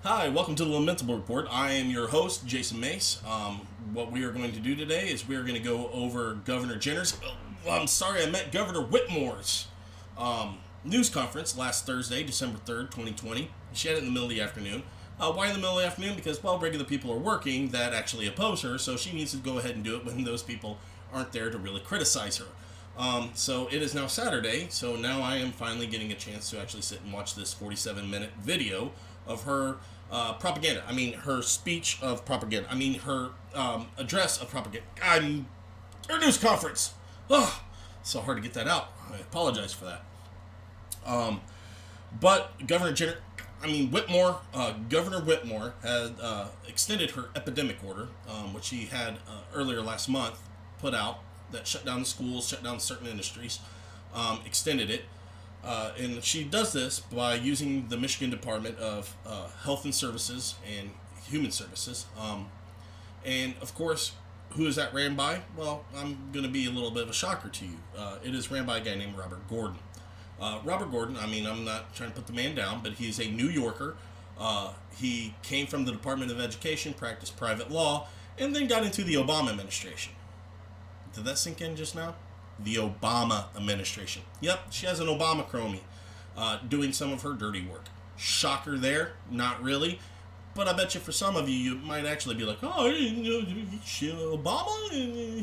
Hi, welcome to the Lamentable Report. I am your host, Jason Mace. What we are going to do today is we are going to go over Governor Jenner's, I meant Governor Whitmore's news conference last Thursday, December 3rd, 2020. She had it in the middle of the afternoon. Why in the middle of the afternoon? Because, regular people are working that actually oppose her, so she needs to go ahead and do it when those people aren't there to really criticize her. So it is now Saturday, so now I am finally getting a chance to actually sit and watch this 47-minute video of her propaganda. I mean, her speech of propaganda. I mean, her address of propaganda. Her news conference. So hard to get that out. I apologize for that. But Whitmore, Governor Whitmore had extended her epidemic order, which she had earlier last month put out, that shut down the schools, shut down certain industries, extended it. And she does this by using the Michigan Department of Health and Services and Human Services. And, of course, who is that ran by? Well, I'm going to be a little bit of a shocker to you. It is ran by a guy named Robert Gordon. Robert Gordon, I'm not trying to put the man down, but he's a New Yorker. He came from the Department of Education, practiced private law, and then got into the Obama administration. Did that sink in just now? The Obama administration. Yep, she has an Obama chromie doing some of her dirty work. Shocker there? Not really. But I bet you for some of you, you might actually be like, oh, Obama,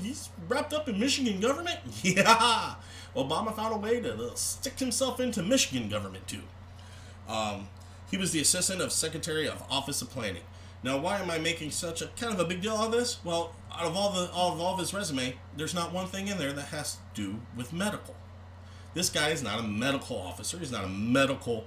he's wrapped up in Michigan government? Yeah, Obama found a way to stick himself into Michigan government too. He was the assistant of Secretary of Office of Planning. Now, why am I making such a kind of a big deal out of this? Well, out of all of his resume, there's not one thing in there that has to do with medical. This guy is not a medical officer. He's not a medical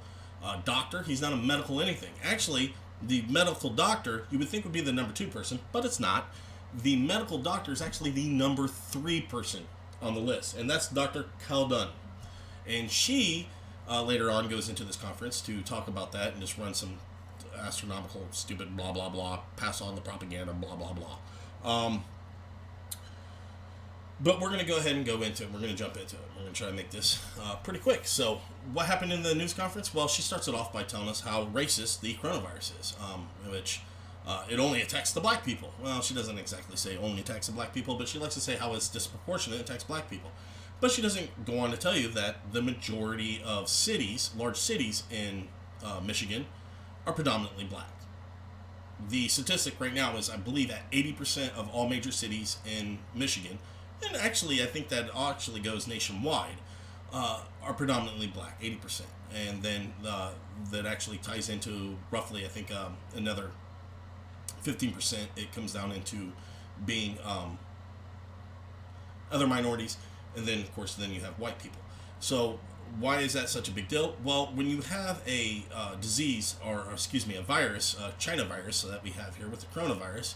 doctor. He's not a medical anything. Actually, the medical doctor, you would think would be the number 2 person, but it's not. The medical doctor is actually the number 3 person on the list, and that's Dr. Caldun. And she, later on, goes into this conference to talk about that and just run some astronomical, stupid, blah, blah, blah, pass on the propaganda, blah, blah, blah. But we're going to go ahead and go into it. We're going to jump into it. We're going to try to make this pretty quick. So what happened in the news conference? Well, she starts it off by telling us how racist the coronavirus is, which it only attacks the black people. Well, she doesn't exactly say only attacks the black people, but she likes to say how it's disproportionate, it attacks black people. But she doesn't go on to tell you that the majority of cities, large cities in Michigan, are predominantly black. The statistic right now is, I believe, at 80% of all major cities in Michigan, and actually I think that actually goes nationwide, are predominantly black, 80%. And then that actually ties into roughly, I think, another 15%. It comes down into being other minorities, and then, of course, then you have white people. So why is that such a big deal? Well, when you have a disease, a virus, China virus that we have here with the coronavirus,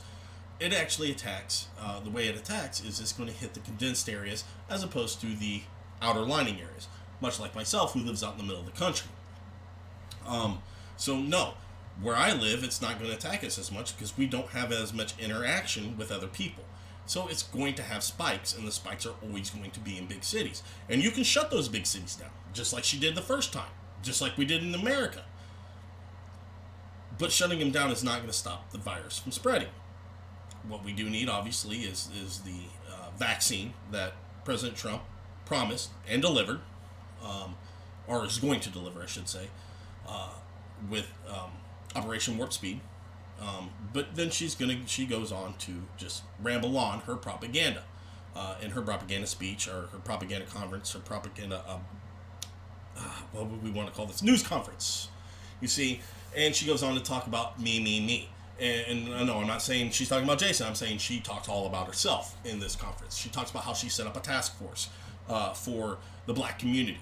it actually attacks, the way it attacks is it's going to hit the condensed areas as opposed to the outer lining areas, much like myself who lives out in the middle of the country. So no, where I live, it's not going to attack us as much because we don't have as much interaction with other people. So it's going to have spikes, and the spikes are always going to be in big cities. And you can shut those big cities down, just like she did the first time, just like we did in America. But shutting them down is not going to stop the virus from spreading. What we do need, obviously, is the vaccine that President Trump promised and delivered, or is going to deliver, I should say, with Operation Warp Speed. But then she goes on to just ramble on her propaganda in her propaganda speech, or her propaganda conference, her propaganda, what would we want to call this? News conference, you see. And she goes on to talk about me. And no, I'm not saying she's talking about Jason. I'm saying she talks all about herself in this conference. She talks about how she set up a task force for the black community.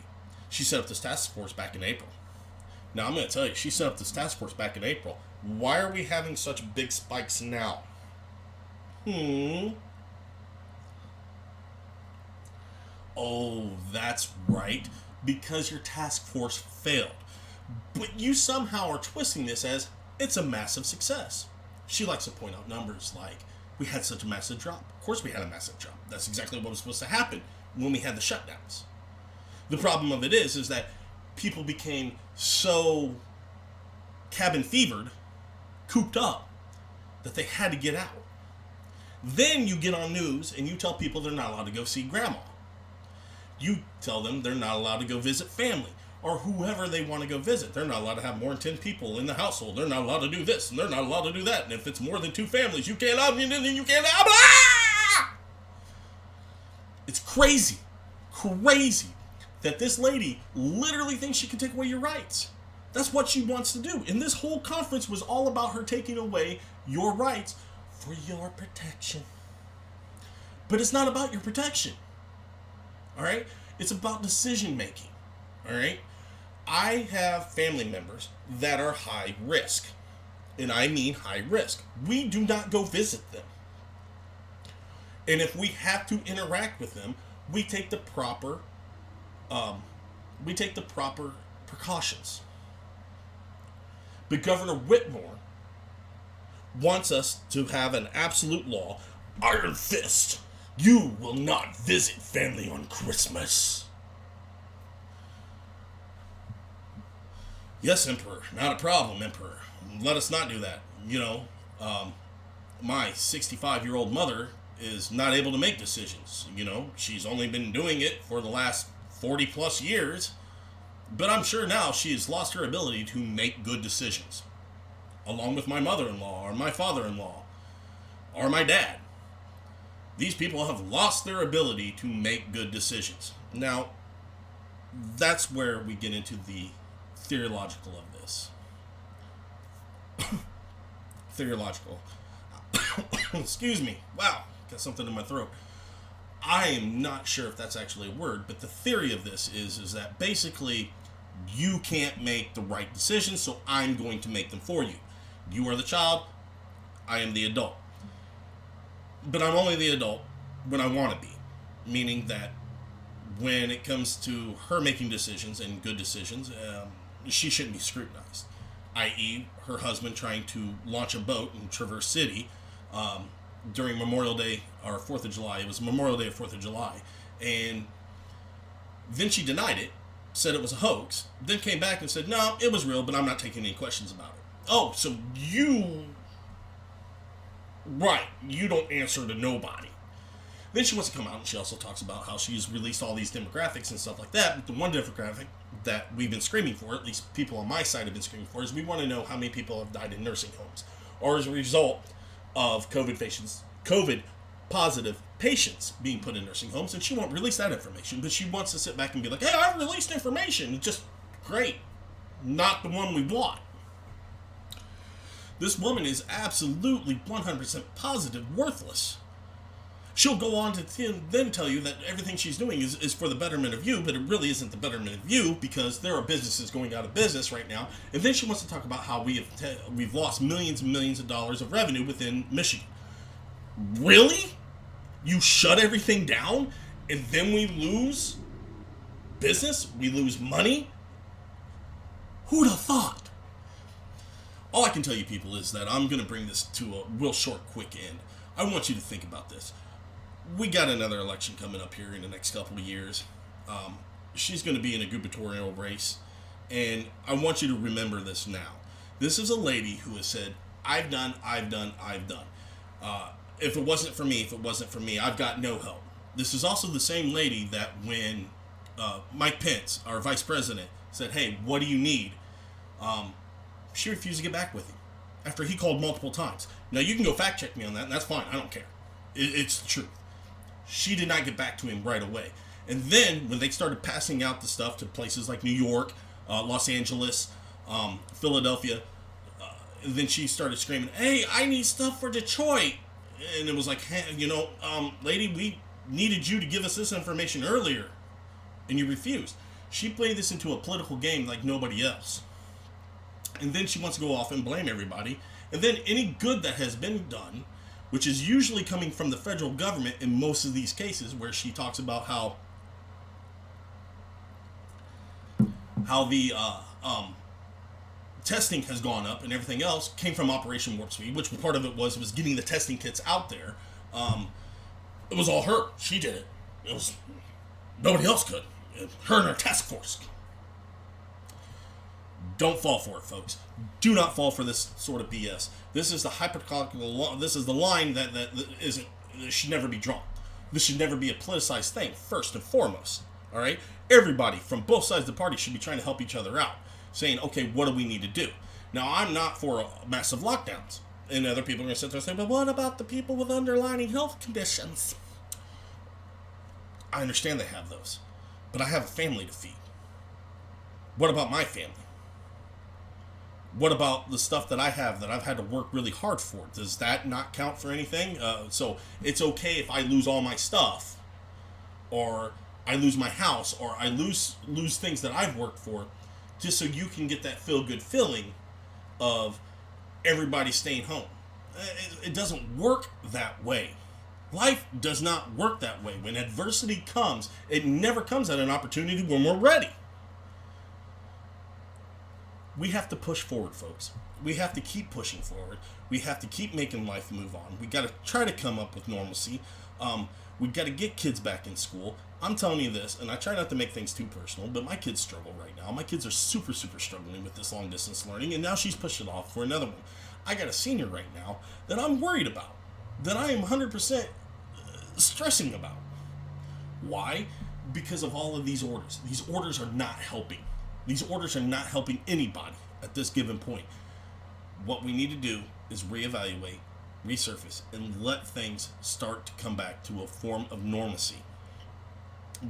She set up this task force back in April. Now, I'm going to tell you, she set up this task force back in April. Why are we having such big spikes now? Oh, that's right. Because your task force failed. But you somehow are twisting this as it's a massive success. She likes to point out numbers like, we had such a massive drop. Of course we had a massive drop. That's exactly what was supposed to happen when we had the shutdowns. The problem of it is that people became so cabin fevered cooped up that they had to get out. Then you get on news and you tell people they're not allowed to go see grandma. You tell them they're not allowed to go visit family or whoever they want to go visit. They're not allowed to have more than 10 people in the household. They're not allowed to do this and they're not allowed to do that. And if it's more than 2 families, you can't have you can't have. Ah! It's crazy that this lady literally thinks she can take away your rights. That's what she wants to do. And this whole conference was all about her taking away your rights for your protection. But it's not about your protection. All right? It's about decision making. All right? I have family members that are high risk. And I mean high risk. We do not go visit them. And if we have to interact with them, we take the proper precautions. But Governor Whitmore wants us to have an absolute law, iron fist. You will not visit family on Christmas. Yes, Emperor, not a problem, Emperor. Let us not do that. My 65-year-old mother is not able to make decisions. She's only been doing it for the last 40 plus years, but I'm sure now she has lost her ability to make good decisions, along with my mother-in-law or my father-in-law or my dad. These people have lost their ability to make good decisions. Now, that's where we get into the theological of this. Theological. Excuse me. Wow. Got something in my throat. I am not sure if that's actually a word, but the theory of this is that basically you can't make the right decisions, so I'm going to make them for you. You are the child, I am the adult. But I'm only the adult when I want to be, meaning that when it comes to her making decisions and good decisions, she shouldn't be scrutinized, i.e. her husband trying to launch a boat in Traverse City during Memorial Day or 4th of July. It was Memorial Day or 4th of July. And then she denied it, said it was a hoax, then came back and said, no, it was real, but I'm not taking any questions about it. Oh, so you don't answer to nobody. Then she wants to come out and she also talks about how she's released all these demographics and stuff like that. But the one demographic that we've been screaming for, at least people on my side have been screaming for, is we want to know how many people have died in nursing homes or as a result of COVID positive patients being put in nursing homes. And she won't release that information, but she wants to sit back and be like, hey, I've released information. Just great. Not the one we want. This woman is absolutely 100% positive worthless. She'll go on to then tell you that everything she's doing is for the betterment of you, but it really isn't the betterment of you because there are businesses going out of business right now. And then she wants to talk about how we've lost millions and millions of dollars of revenue within Michigan. Really? You shut everything down and then we lose business? We lose money? Who'd have thought? All I can tell you, people, is that I'm going to bring this to a real short, quick end. I want you to think about this. We got another election coming up here in the next couple of years. She's going to be in a gubernatorial race, and I want you to remember this now. This is a lady who has said, I've done. If it wasn't for me, I've got no help. This is also the same lady that when Mike Pence, our vice president, said, hey, what do you need? She refused to get back with him after he called multiple times. Now, you can go fact check me on that, and that's fine. I don't care. It's the truth. She did not get back to him right away. And then, when they started passing out the stuff to places like New York, Los Angeles, Philadelphia, then she started screaming, hey, I need stuff for Detroit. And it was like, hey, lady, we needed you to give us this information earlier. And you refused. She played this into a political game like nobody else. And then she wants to go off and blame everybody. And then any good that has been done, which is usually coming from the federal government in most of these cases, where she talks about how the testing has gone up and everything else, came from Operation Warp Speed, which part of it was getting the testing kits out there. It was all her. She did it. It was nobody else could. Her and her task force. Don't fall for it, folks. Do not fall for this sort of BS. This is the hypocritical. This is the line that should never be drawn. This should never be a politicized thing. First and foremost, all right. Everybody from both sides of the party should be trying to help each other out, saying, okay, what do we need to do? Now, I'm not for massive lockdowns, and other people are going to sit there and say, but what about the people with underlying health conditions? I understand they have those, but I have a family to feed. What about my family? What about the stuff that I have that I've had to work really hard for? Does that not count for anything? So it's okay if I lose all my stuff, or I lose my house, or I lose things that I've worked for, just so you can get that feel-good feeling of everybody staying home. It doesn't work that way. Life does not work that way. When adversity comes, it never comes at an opportunity when we're ready. We have to push forward, folks. We have to keep pushing forward. We have to keep making life move on. We got to try to come up with normalcy. We got to get kids back in school. I'm telling you this, and I try not to make things too personal, but my kids struggle right now. My kids are super struggling with this long distance learning, and now she's pushed it off for another one. I got a senior right now that I'm worried about, that I am 100% stressing about. Why? Because of all of these orders. These orders are not helping. These orders are not helping anybody at this given point. What we need to do is reevaluate, resurface, and let things start to come back to a form of normalcy,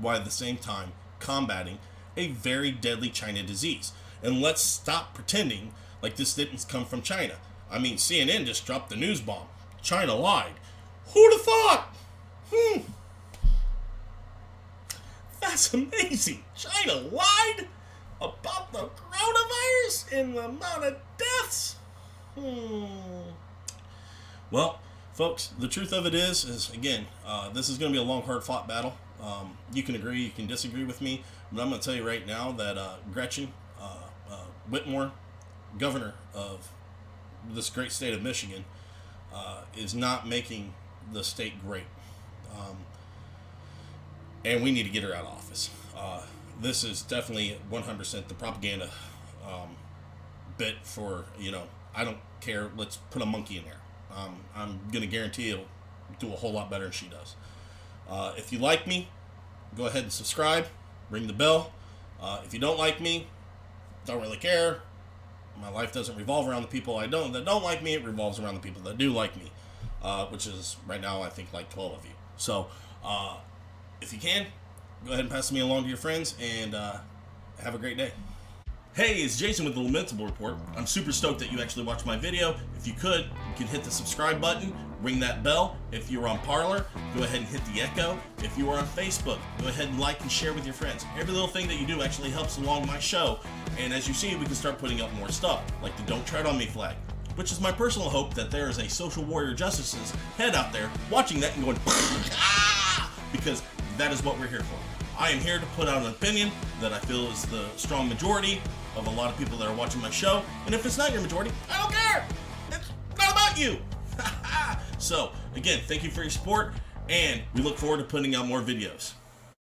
while at the same time combating a very deadly China disease. And let's stop pretending like this didn't come from China. I mean, CNN just dropped the news bomb. China lied. Who'd have thought? That's amazing. China lied about the coronavirus and the amount of deaths. Well, folks, the truth of it is again, this is going to be a long, hard-fought battle. You can agree, you can disagree with me, but I'm going to tell you right now that Gretchen Whitmore, governor of this great state of Michigan, is not making the state great. And we need to get her out of office. This is definitely 100% the propaganda bit for, I don't care, let's put a monkey in there. I'm going to guarantee it'll do a whole lot better than she does. If you like me, go ahead and subscribe, ring the bell. If you don't like me, don't really care. My life doesn't revolve around the people that don't like me. It revolves around the people that do like me, which is right now I think like 12 of you. So if you can, go ahead and pass me along to your friends, and have a great day. Hey, it's Jason with the Lamentable Report. I'm super stoked that you actually watched my video. If you could hit the subscribe button, ring that bell. If you're on Parler, go ahead and hit the echo. If you are on Facebook, go ahead and like and share with your friends. Every little thing that you do actually helps along my show. And as you see, we can start putting up more stuff, like the Don't Tread on Me flag, which is my personal hope that there is a social warrior justice's head out there watching that and going, ah! Because that is what we're here for. I am here to put out an opinion that I feel is the strong majority of a lot of people that are watching my show. And if it's not your majority, I don't care. It's not about you. So, again, thank you for your support, and we look forward to putting out more videos.